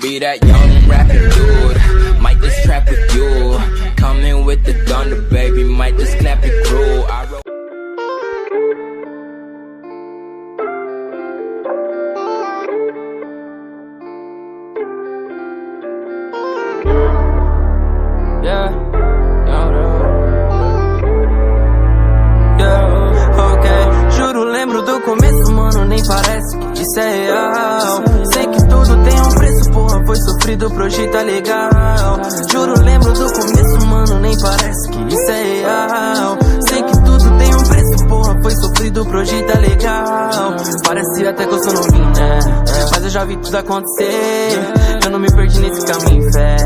be that young rapping dude. Might just trap with you. Coming with the thunder, baby. Might just clap it through. Lembro do começo, mano, nem parece que isso é real. Sei que tudo tem um preço, porra, foi sofrido, o projeto é legal. Juro, lembro do começo, mano, nem parece que isso é real. Sei que tudo tem um preço, porra, foi sofrido, o projeto é legal. Parece até que eu sou novinho, né? Mas eu já vi tudo acontecer. Eu não me perdi nesse caminho, fé.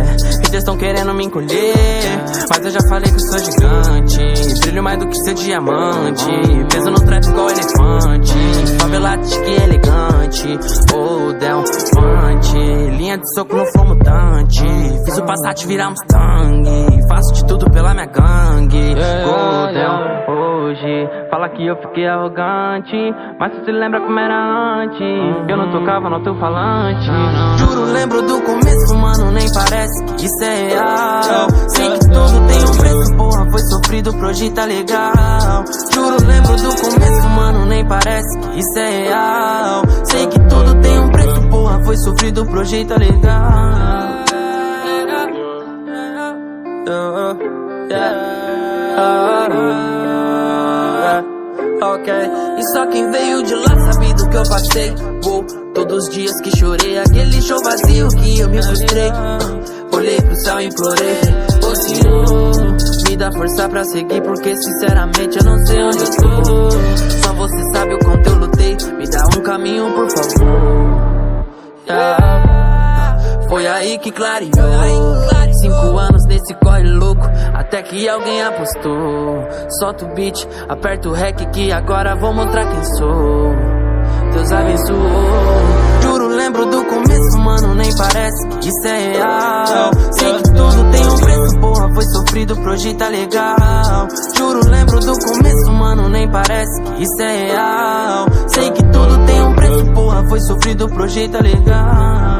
Eles tão querendo me encolher, mas eu já falei que eu sou gigante. Brilho mais do que seu diamante. Peso no trap igual elefante. Favelado que elegante. Oh, Del Monte. Linha de soco no flow mutante. Fiz o Passat virar Mustang. Faço de tudo pela minha gangue. Golden hoje fala que eu fiquei arrogante, mas tu se lembra como era antes. Eu não tocava no teu falante. Juro, lembro do começo, mano, nem parece que isso é real. Sei que tudo tem um preço, porra, foi sofrido, o projeto é legal. Juro, lembro do começo, mano, nem parece que isso é real. Sei que tudo tem um preço, porra, foi sofrido, o projeto é legal. Ok, e só quem veio de lá sabe do que eu passei. Todos os dias que chorei, aquele show vazio que eu me frustrei. Olhei pro céu e implorei, ô Senhor, me dá força pra seguir, porque sinceramente eu não sei onde eu tô. Só você sabe o quanto eu lutei, me dá um caminho por favor. Foi aí que clareou. 5 anos nesse corre louco, até que alguém apostou. Solta o beat, aperta o rec que agora vou mostrar quem sou. Deus abençoou. Juro, lembro do começo, mano, nem parece que isso é real. Sei que tudo tem um preço, porra, foi sofrido, o projeto é legal. Juro, lembro do começo, mano, nem parece que isso é real. Sei que tudo tem um preço, porra, foi sofrido, o projeto é legal.